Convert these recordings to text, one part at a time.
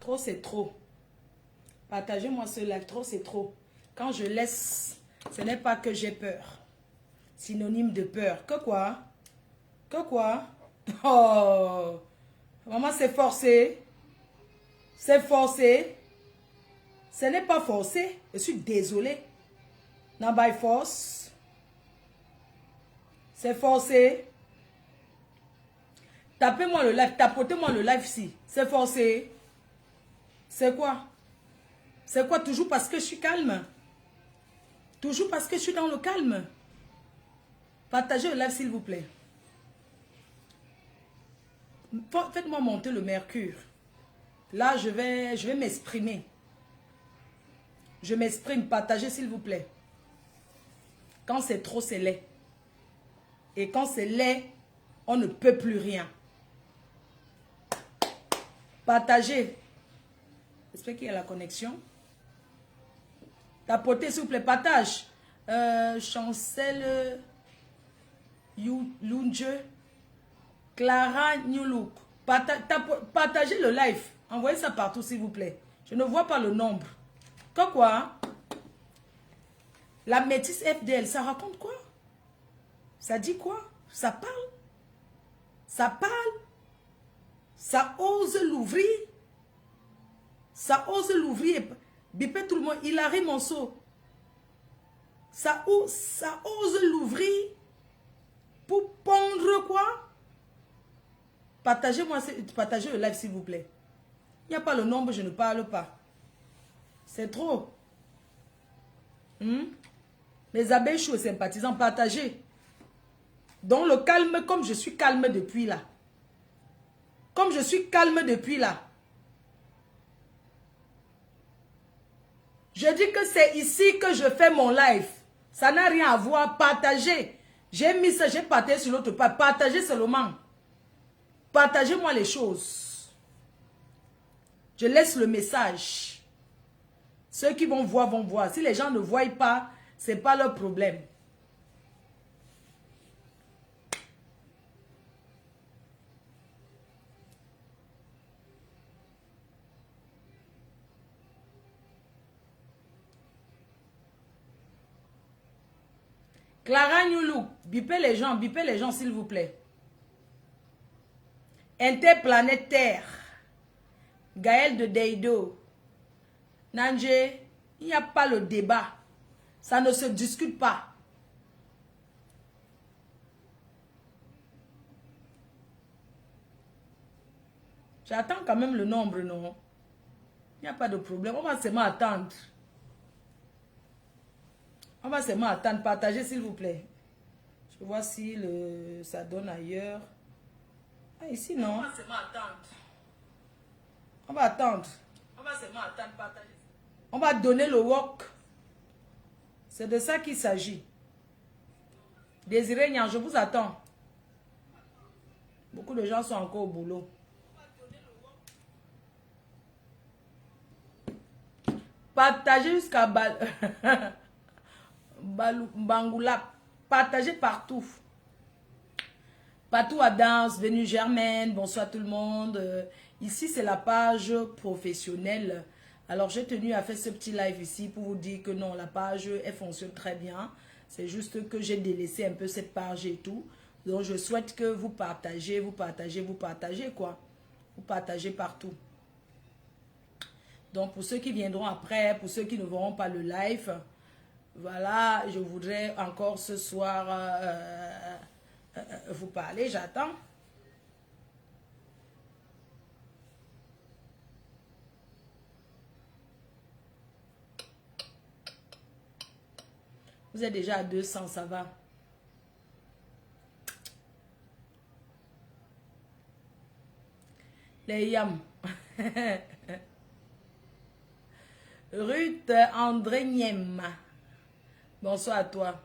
Trop, c'est trop. Partagez-moi ce live. Trop, c'est trop. Quand je laisse, ce n'est pas que j'ai peur. Synonyme de peur. Que quoi? Que quoi? Oh! Maman, c'est forcé. C'est forcé. Ce n'est pas forcé. Je suis désolée. Non, by force. C'est forcé. Tapez-moi le live. Tapotez-moi le live ici. C'est forcé. C'est quoi? C'est quoi? Toujours parce que je suis calme. Toujours parce que je suis dans le calme. Partagez le live, s'il vous plaît. Faites-moi monter le mercure. Là, je vais m'exprimer. Je m'exprime. Partagez, s'il vous plaît. Quand c'est trop, c'est laid. Et quand c'est laid, on ne peut plus rien. Partagez. J'espère qu'il y a la connexion. Tapotez, s'il vous plaît. Partage. Chancel Lunge. Clara New Look. Partagez le live. Envoyez ça partout, s'il vous plaît. Je ne vois pas le nombre. Quoi? La métisse FDL, ça raconte quoi? Ça dit quoi? Ça parle? Ça parle? Ça ose l'ouvrir? Ça ose l'ouvrir? Bipez tout le monde. Il arrive mon seau. Ça ose l'ouvrir pour pondre quoi? Partagez le live, s'il vous plaît. Il n'y a pas le nombre, je ne parle pas. C'est trop. Les abeilles chauds sympathisants, partagez. Dans le calme, comme je suis calme depuis là. Comme je suis calme depuis là. Je dis que c'est ici que je fais mon live. Ça n'a rien à voir. Partagez. J'ai mis ça, j'ai partagé sur l'autre part. Partagez seulement. Partagez-moi les choses. Je laisse le message. Ceux qui vont voir, vont voir. Si les gens ne voient pas, ce n'est pas leur problème. Clara Newlook, bipez les gens s'il vous plaît. Interplanétaire. Gaël de Deido. Nanje, il n'y a pas le débat. Ça ne se discute pas. J'attends quand même le nombre, non? Il n'y a pas de problème. On va seulement attendre. On va seulement attendre. Partagez, s'il vous plaît. Je vois si ça donne ailleurs. Ah, ici, non. On va seulement attendre. On va attendre. On va seulement attendre. Partager. On va donner le work. C'est de ça qu'il s'agit. Désiré Nyan, je vous attends. Beaucoup de gens sont encore au boulot. Partagez jusqu'à Bangoula. Partagez partout. Partout à Danse, Venue Germaine, bonsoir tout le monde. Ici, c'est la page professionnelle. Alors, j'ai tenu à faire ce petit live ici pour vous dire que non, la page, elle fonctionne très bien. C'est juste que j'ai délaissé un peu cette page et tout. Donc, je souhaite que vous partagez, quoi. Vous partagez partout. Donc, pour ceux qui viendront après, pour ceux qui ne verront pas le live, voilà, je voudrais encore ce soir vous parler. J'attends. Vous êtes déjà à 200, ça va. Les yams. Ruth André Niem. Bonsoir à toi.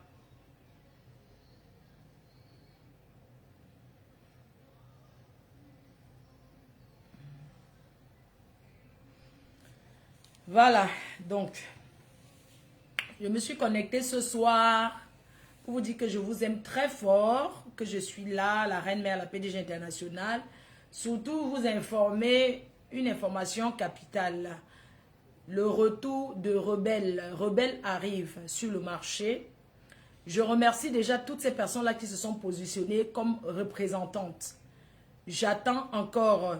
Voilà, donc, je me suis connectée ce soir pour vous dire que je vous aime très fort, que je suis là, la reine mère, la PDG internationale. Surtout vous informer une information capitale. Le retour de Rebelle. Rebelle arrive sur le marché. Je remercie déjà toutes ces personnes-là qui se sont positionnées comme représentantes. J'attends encore.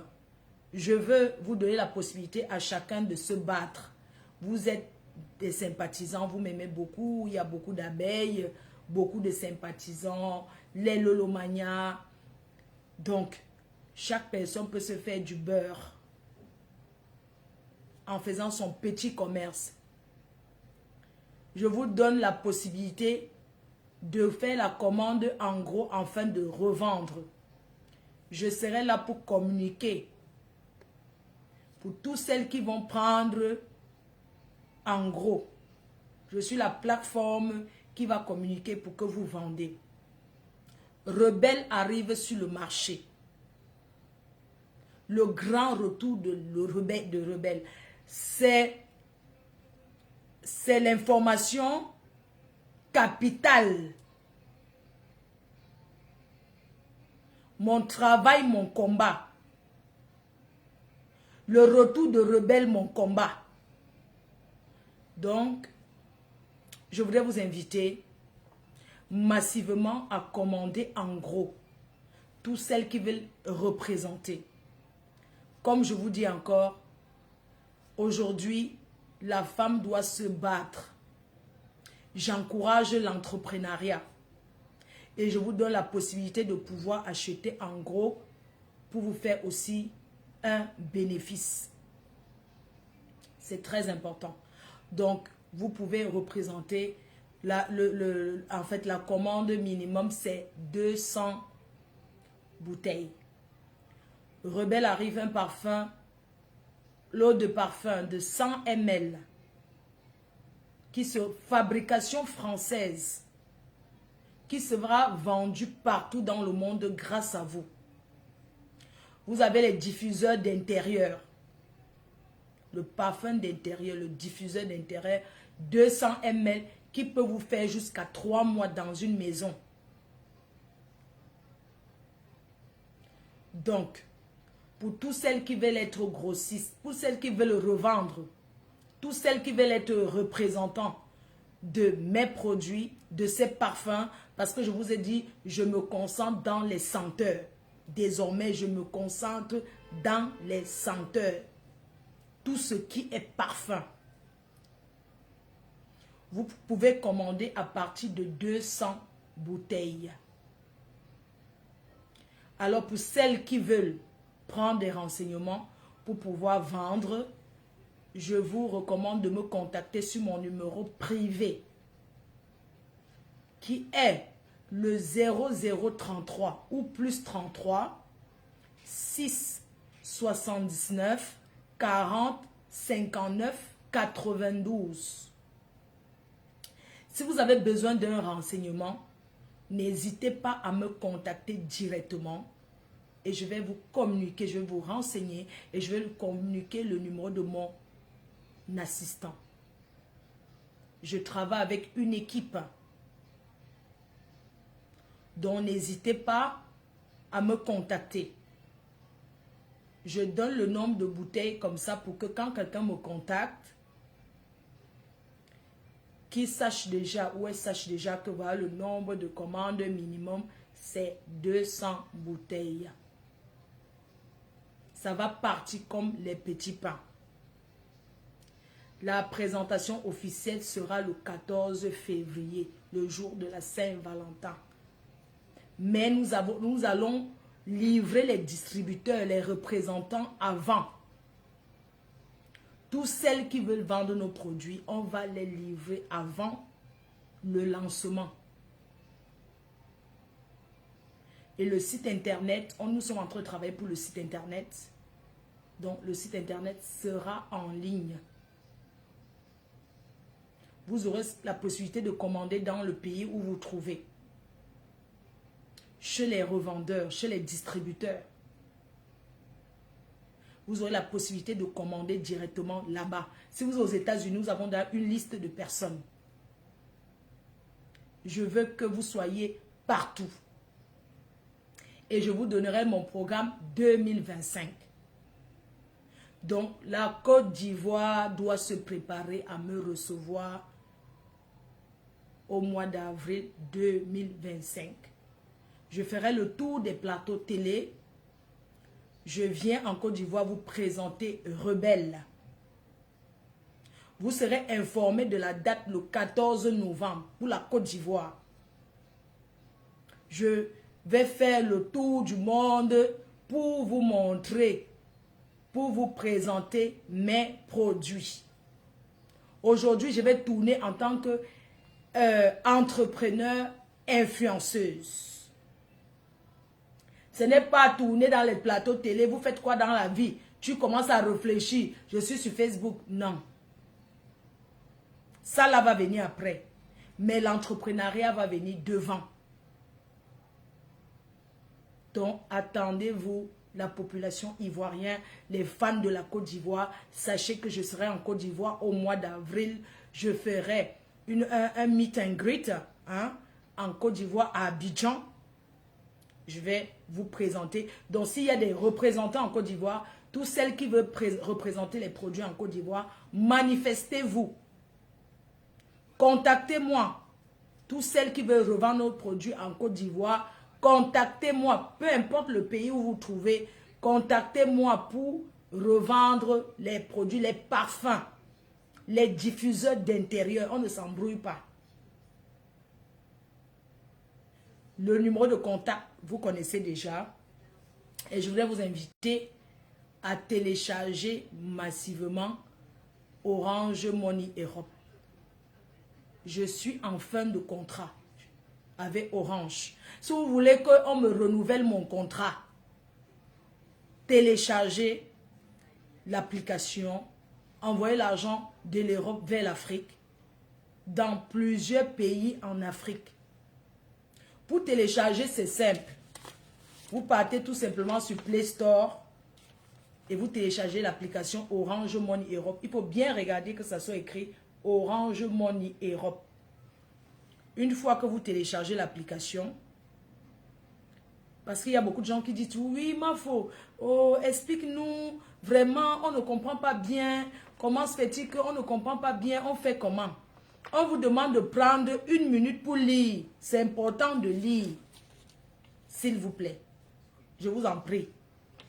Je veux vous donner la possibilité à chacun de se battre. Vous êtes des sympathisants, vous m'aimez beaucoup. Il y a beaucoup d'abeilles, beaucoup de sympathisants, les lolomanias. Donc, chaque personne peut se faire du beurre en faisant son petit commerce. Je vous donne la possibilité de faire la commande en gros afin de revendre. Je serai là pour communiquer. Pour toutes celles qui vont prendre en gros. Je suis la plateforme qui va communiquer pour que vous vendez. Rebelle arrive sur le marché. Le grand retour de Rebelle. C'est l'information capitale. Mon travail, mon combat. Le retour de Rebelle, mon combat. Donc, je voudrais vous inviter massivement à commander en gros. Toutes celles qui veulent représenter. Comme je vous dis encore, aujourd'hui, la femme doit se battre. J'encourage l'entrepreneuriat. Et je vous donne la possibilité de pouvoir acheter en gros pour vous faire aussi un bénéfice. C'est très important. Donc, vous pouvez représenter, en fait, la commande minimum, c'est 200 bouteilles. Rebelle arrive un parfum, l'eau de parfum de 100 ml, qui se fabrication française, qui sera vendu partout dans le monde grâce à vous. Vous avez les diffuseurs d'intérieur. Le parfum d'intérieur, le diffuseur d'intérieur, 200 ml, qui peut vous faire jusqu'à 3 mois dans une maison. Donc, pour toutes celles qui veulent être grossistes, pour celles qui veulent revendre, toutes celles qui veulent être représentants de mes produits, de ces parfums, parce que je vous ai dit, je me concentre dans les senteurs. Désormais, je me concentre dans les senteurs. Tout ce qui est parfum. Vous pouvez commander à partir de 200 bouteilles. Alors, pour celles qui veulent prendre des renseignements pour pouvoir vendre, je vous recommande de me contacter sur mon numéro privé qui est le 0033 ou plus 33 6 79 40 59 92. Si vous avez besoin d'un renseignement, n'hésitez pas à me contacter directement et je vais vous communiquer, je vais vous renseigner et je vais vous communiquer le numéro de mon assistant. Je travaille avec une équipe. Donc n'hésitez pas à me contacter. Je donne le nombre de bouteilles comme ça pour que quand quelqu'un me contacte, qu'il sache déjà ou elle sache déjà que voilà, le nombre de commandes minimum, c'est 200 bouteilles. Ça va partir comme les petits pains. La présentation officielle sera le 14 février, le jour de la Saint-Valentin. Mais nous allons livrer les distributeurs, les représentants avant. Toutes celles qui veulent vendre nos produits, on va les livrer avant le lancement. Et le site internet, nous sommes en train de travailler pour le site internet. Donc le site internet sera en ligne. Vous aurez la possibilité de commander dans le pays où vous vous trouvez. Chez les revendeurs, chez les distributeurs. Vous aurez la possibilité de commander directement là-bas. Si vous êtes aux États-Unis, nous avons une liste de personnes. Je veux que vous soyez partout. Et je vous donnerai mon programme 2025. Donc, la Côte d'Ivoire doit se préparer à me recevoir au mois d'avril 2025. Je ferai le tour des plateaux télé. Je viens en Côte d'Ivoire vous présenter Rebelle. Vous serez informé de la date le 14 novembre pour la Côte d'Ivoire. Je vais faire le tour du monde pour vous montrer, pour vous présenter mes produits. Aujourd'hui, je vais tourner en tant que entrepreneur influenceuse. Ce n'est pas tourner dans les plateaux télé. Vous faites quoi dans la vie? Tu commences à réfléchir. Je suis sur Facebook. Non. Ça là va venir après. Mais l'entrepreneuriat va venir devant. Donc, attendez-vous, la population ivoirienne, les fans de la Côte d'Ivoire. Sachez que je serai en Côte d'Ivoire au mois d'avril. Je ferai un meet and greet en Côte d'Ivoire à Abidjan. Je vais vous présenter. Donc, s'il y a des représentants en Côte d'Ivoire, tous celles qui veulent représenter les produits en Côte d'Ivoire, manifestez-vous. Contactez-moi. Tous celles qui veulent revendre nos produits en Côte d'Ivoire, contactez-moi. Peu importe le pays où vous vous trouvez, contactez-moi pour revendre les produits, les parfums, les diffuseurs d'intérieur. On ne s'embrouille pas. Le numéro de contact, vous connaissez déjà. Et je voudrais vous inviter à télécharger massivement Orange Money Europe. Je suis en fin de contrat avec Orange. Si vous voulez qu'on me renouvelle mon contrat, téléchargez l'application, envoyez l'argent de l'Europe vers l'Afrique, dans plusieurs pays en Afrique. Pour télécharger, c'est simple. Vous partez tout simplement sur Play Store et vous téléchargez l'application Orange Money Europe. Il faut bien regarder que ça soit écrit Orange Money Europe. Une fois que vous téléchargez l'application, parce qu'il y a beaucoup de gens qui disent oui, ma faux, oh, explique-nous, vraiment, on ne comprend pas bien. Comment se fait-il qu'on ne comprend pas bien? On fait comment? On vous demande de prendre 1 minute pour lire. C'est important de lire. S'il vous plaît. Je vous en prie.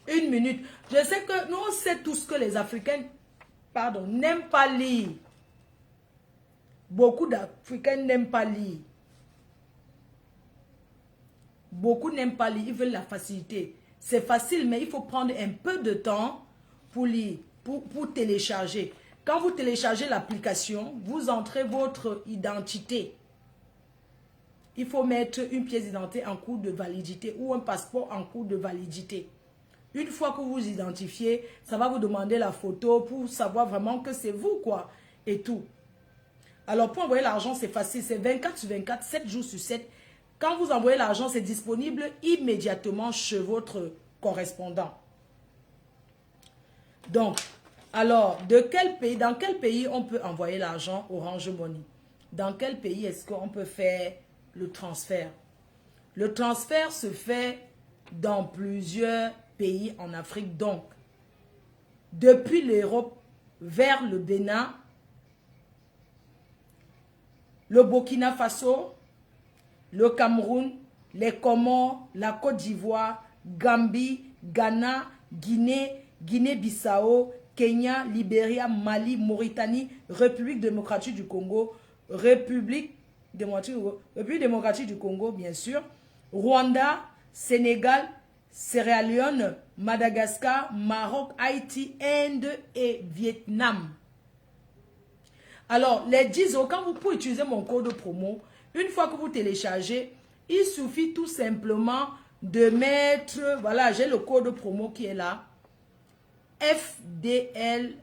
1 minute. Je sais que nous, on sait tous que les Africains, n'aiment pas lire. Beaucoup d'Africains n'aiment pas lire. Beaucoup n'aiment pas lire. Ils veulent la facilité. C'est facile, mais il faut prendre un peu de temps pour lire, pour télécharger. Quand vous téléchargez l'application, vous entrez votre identité. Il faut mettre une pièce d'identité en cours de validité ou un passeport en cours de validité. Une fois que vous vous identifiez, ça va vous demander la photo pour savoir vraiment que c'est vous, quoi, et tout. Alors, pour envoyer l'argent, c'est facile. C'est 24 sur 24, 7 jours sur 7. Quand vous envoyez l'argent, c'est disponible immédiatement chez votre correspondant. Donc, alors, dans quel pays on peut envoyer l'argent Orange Money? Dans quel pays est-ce qu'on peut faire le transfert? Le transfert se fait dans plusieurs pays en Afrique. Donc, depuis l'Europe vers le Bénin, le Burkina Faso, le Cameroun, les Comores, la Côte d'Ivoire, Gambie, Ghana, Guinée, Guinée-Bissau, Kenya, Libéria, Mali, Mauritanie, République démocratique du Congo, République démocratique du Congo, bien sûr, Rwanda, Sénégal, Sierra Leone, Madagascar, Maroc, Haïti, Inde et Vietnam. Alors, les 10 euros, quand vous pouvez utiliser mon code promo, une fois que vous téléchargez, il suffit tout simplement de mettre, voilà, j'ai le code promo qui est là, FDLOME.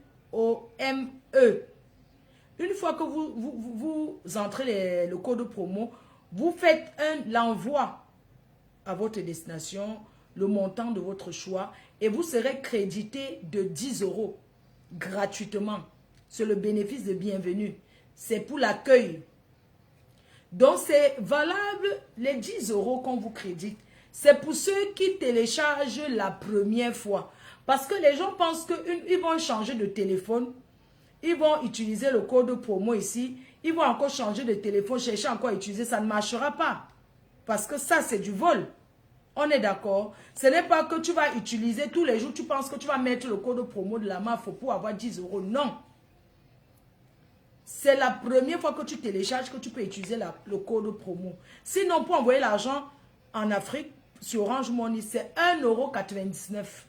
Une fois que vous entrez le code promo, vous faites l'envoi à votre destination, le montant de votre choix, et vous serez crédité de 10 euros gratuitement. C'est le bénéfice de bienvenue. C'est pour l'accueil. Donc, c'est valable, les 10 euros qu'on vous crédite. C'est pour ceux qui téléchargent la première fois. Parce que les gens pensent qu'ils vont changer de téléphone. Ils vont utiliser le code promo ici. Ils vont encore changer de téléphone, chercher encore à utiliser. Ça ne marchera pas. Parce que ça, c'est du vol. On est d'accord. Ce n'est pas que tu vas utiliser tous les jours. Tu penses que tu vas mettre le code promo de la MAF pour avoir 10 euros. Non. C'est la première fois que tu télécharges que tu peux utiliser le code promo. Sinon, pour envoyer l'argent en Afrique, sur Orange Money, c'est 1,99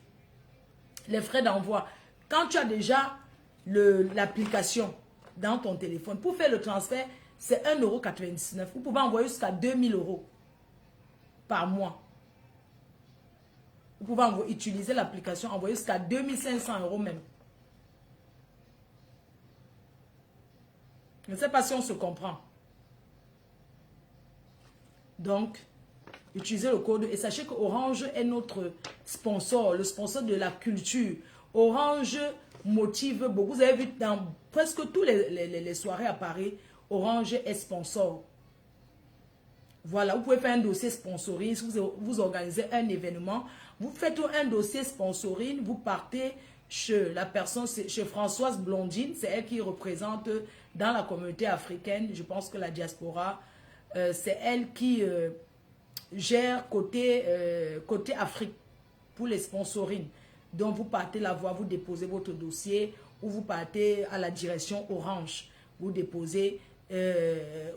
€. Les frais d'envoi. Quand tu as déjà l'application dans ton téléphone, pour faire le transfert, c'est 1,99 €. Vous pouvez envoyer jusqu'à 2 000 € par mois. Vous pouvez utiliser l'application, envoyer jusqu'à 2 500 € même. Je ne sais pas si on se comprend. Donc, utilisez le code et sachez que Orange est notre sponsor, le sponsor de la culture. Orange motive beaucoup. Vous avez vu dans presque toutes les soirées à Paris, Orange est sponsor. Voilà, vous pouvez faire un dossier sponsoring. Si vous organisez un événement, vous faites un dossier sponsoring, vous partez chez la personne, chez Françoise Blondine, c'est elle qui représente dans la communauté africaine, je pense que la diaspora, c'est elle qui gère côté Afrique pour les sponsoring. Donc vous partez la voir, vous déposez votre dossier ou vous partez à la direction Orange, vous déposez,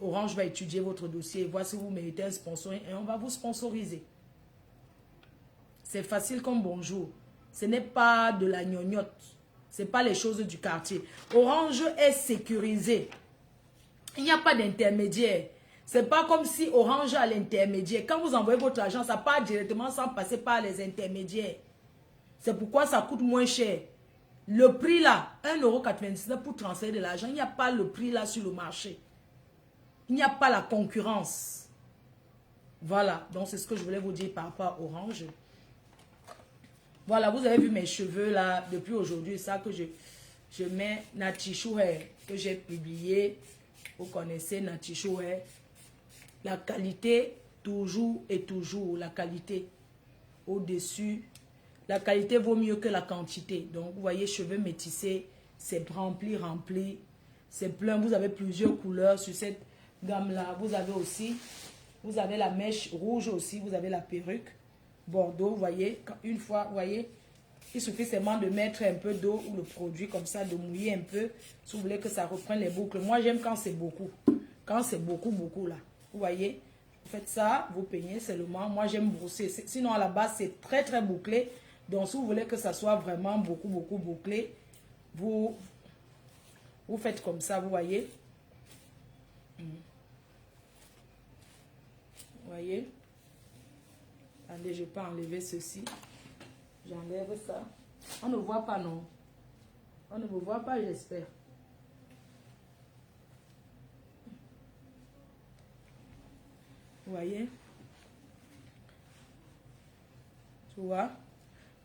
Orange va étudier votre dossier, voir si vous méritez un sponsoring et on va vous sponsoriser. C'est facile comme bonjour. Ce n'est pas de la gnognotte. Ce n'est pas les choses du quartier. Orange est sécurisé. Il n'y a pas d'intermédiaire. Ce n'est pas comme si Orange a l'intermédiaire. Quand vous envoyez votre argent, ça part directement sans passer par les intermédiaires. C'est pourquoi ça coûte moins cher. Le prix là, 1,99 € pour transférer de l'argent, il n'y a pas le prix là sur le marché. Il n'y a pas la concurrence. Voilà, donc c'est ce que je voulais vous dire par rapport à Orange. Voilà, vous avez vu mes cheveux là, depuis aujourd'hui, ça que je mets Natishu Hair, que j'ai publié. Vous connaissez Natishu Hair. La qualité, toujours et toujours, la qualité au-dessus. La qualité vaut mieux que la quantité. Donc, vous voyez, cheveux métissés, c'est rempli. C'est plein. Vous avez plusieurs couleurs sur cette gamme-là. Vous avez aussi, vous avez la mèche rouge aussi, vous avez la perruque. Bordeaux, vous voyez, une fois, vous voyez, il suffit seulement de mettre un peu d'eau ou le produit comme ça, de mouiller un peu, si vous voulez que ça reprenne les boucles. Moi, j'aime quand c'est beaucoup. Quand c'est beaucoup là. Vous voyez, vous faites ça, vous peignez seulement. Moi, j'aime brosser. Sinon, à la base, c'est très, très bouclé. Donc, si vous voulez que ça soit vraiment beaucoup bouclé, vous faites comme ça, vous voyez. Vous voyez. Attendez, je peux enlever ceci. J'enlève ça. On ne voit pas, non. On ne me voit pas, j'espère. Vous voyez? Tu vois?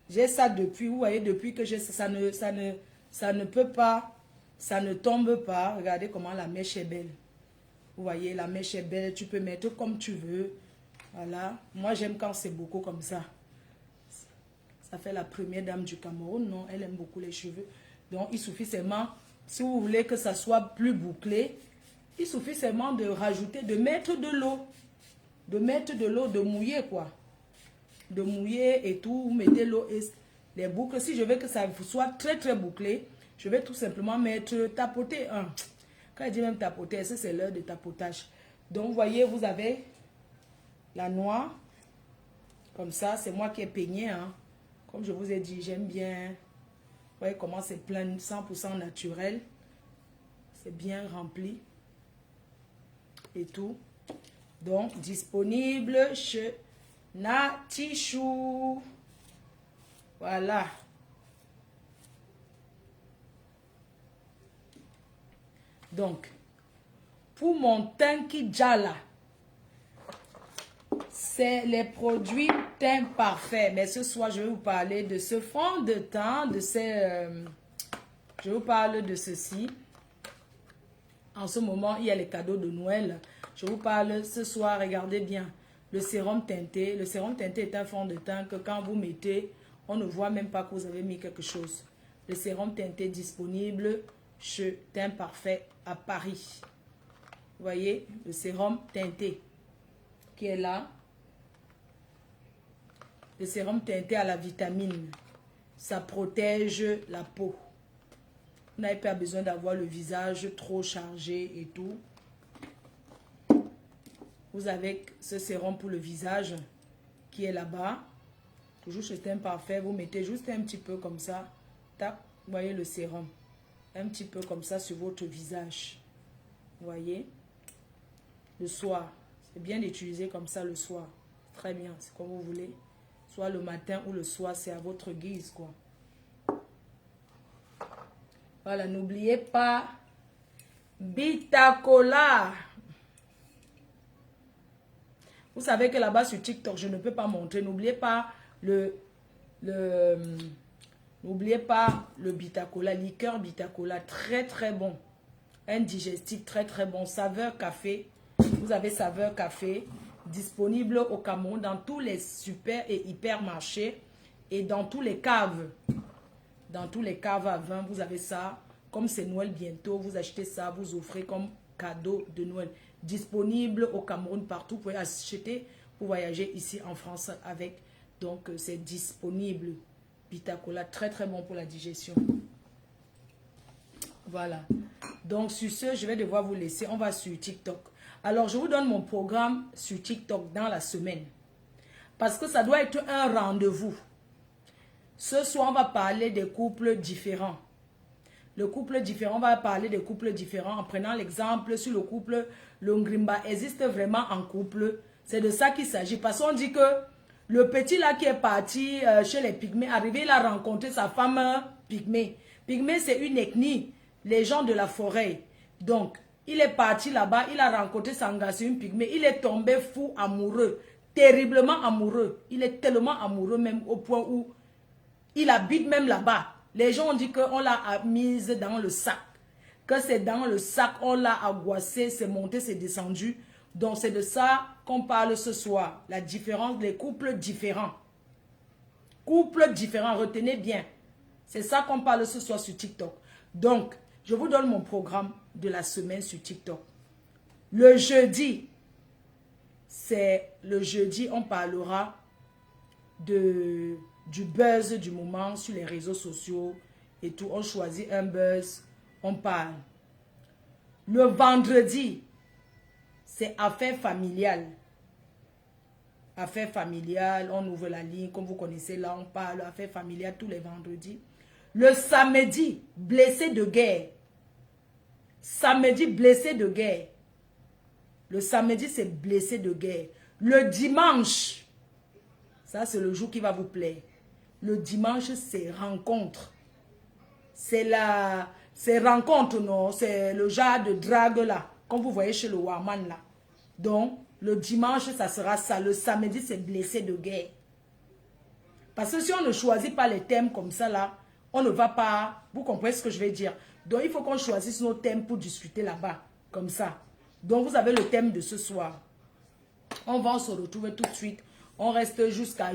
J'ai ça depuis, vous voyez, depuis que j'ai ça ne peut pas, ça ne tombe pas. Regardez comment la mèche est belle. Vous voyez, la mèche est belle. Tu peux mettre comme tu veux. Voilà. Moi, j'aime quand c'est beaucoup comme ça. Ça fait la première dame du Cameroun. Non, elle aime beaucoup les cheveux. Donc, il suffit seulement, si vous voulez que ça soit plus bouclé, il suffit seulement de rajouter, de mettre de l'eau. De mettre de l'eau, de mouiller quoi. De mouiller et tout. Vous mettez l'eau et les boucles. Si je veux que ça soit très très bouclé, je vais tout simplement mettre, tapoter. Quand je dis même tapoter, c'est l'heure de tapotage. Donc, vous voyez, vous avez la noix, comme ça, c'est moi qui ai peigné. Hein. Comme je vous ai dit, j'aime bien. Vous voyez comment c'est plein, 100% naturel. C'est bien rempli. Et tout. Donc, disponible chez Natishu. Voilà. Donc, pour mon teint qui jala, c'est les produits teint parfait. Mais ce soir, je vais vous parler de ce fond de teint, de ces... je vous parle de ceci. En ce moment, il y a les cadeaux de Noël. Je vous parle ce soir, regardez bien. Le sérum teinté. Le sérum teinté est un fond de teint que quand vous mettez, On ne voit même pas que vous avez mis quelque chose. Le sérum teinté disponible chez Teint Parfait à Paris. Vous voyez, le sérum teinté qui est là. Le sérum teinté à la vitamine. Ça protège la peau. Vous n'avez pas besoin d'avoir le visage trop chargé et tout. Vous avez ce sérum pour le visage qui est là-bas. Toujours chez Teint Parfait, vous mettez juste un petit peu comme ça. Tac, vous voyez le sérum. Un petit peu comme ça sur votre visage. Vous voyez? Le soir. C'est bien d'utiliser comme ça le soir. Très bien, c'est comme vous voulez. Soit le matin ou le soir, c'est à votre guise, quoi. Voilà, n'oubliez pas Bitacola. Vous savez que là-bas sur TikTok, je ne peux pas montrer. N'oubliez pas n'oubliez pas le Bitacola, liqueur Bitacola, très très bon. Un digestif très très bon, saveur café. Vous avez saveur café, disponible au Cameroun dans tous les super et hypermarchés et dans tous les caves. Dans tous les caves à vin, vous avez ça. Comme c'est Noël bientôt, vous achetez ça, vous offrez comme cadeau de Noël. Disponible au Cameroun partout. Vous pouvez acheter pour voyager ici en France avec. Donc, c'est disponible. Bitacola, très très bon pour la digestion. Voilà. Donc, sur ce, je vais devoir vous laisser. On va sur TikTok. Alors, je vous donne mon programme sur TikTok dans la semaine. Parce que ça doit être un rendez-vous. Ce soir, on va parler des couples différents. Le couple différent, on va parler des couples différents en prenant l'exemple sur le couple Longrimba. Existe vraiment en couple. C'est de ça qu'il s'agit. Parce qu'on dit que le petit là qui est parti chez les Pygmées, arrivé, il a rencontré sa femme Pygmée. Pygmée, c'est une ethnie, les gens de la forêt. Donc, il est parti là-bas, il a rencontré Sangassi, une Pygmée. Il est tombé fou, amoureux, terriblement amoureux. Il est tellement amoureux même au point où il habite même là-bas. Les gens ont dit qu'on l'a mise dans le sac. Que c'est dans le sac, on l'a agoissé, c'est monté, c'est descendu. Donc c'est de ça qu'on parle ce soir. La différence, les couples différents. Couples différents, retenez bien. C'est ça qu'on parle ce soir sur TikTok. Donc, je vous donne mon programme de la semaine sur TikTok. Le jeudi, on parlera du buzz du moment sur les réseaux sociaux et tout. On choisit un buzz, on parle. Le vendredi, c'est affaires familiales. Affaires familiales, on ouvre la ligne, comme vous connaissez, là on parle affaires familiales tous les vendredis. Le samedi, blessé de guerre. Samedi, blessé de guerre. Le samedi, c'est blessé de guerre. Le dimanche, ça c'est le jour qui va vous plaire. Le dimanche, c'est rencontre. C'est rencontre, non? C'est le genre de drague là, comme vous voyez chez le Warman là. Donc, le dimanche, ça sera ça. Le samedi, c'est blessé de guerre. Parce que si on ne choisit pas les thèmes comme ça là, on ne va pas... Vous comprenez ce que je vais dire? Donc, il faut qu'on choisisse nos thèmes pour discuter là-bas, comme ça. Donc, vous avez le thème de ce soir. On va se retrouver tout de suite. On reste jusqu'à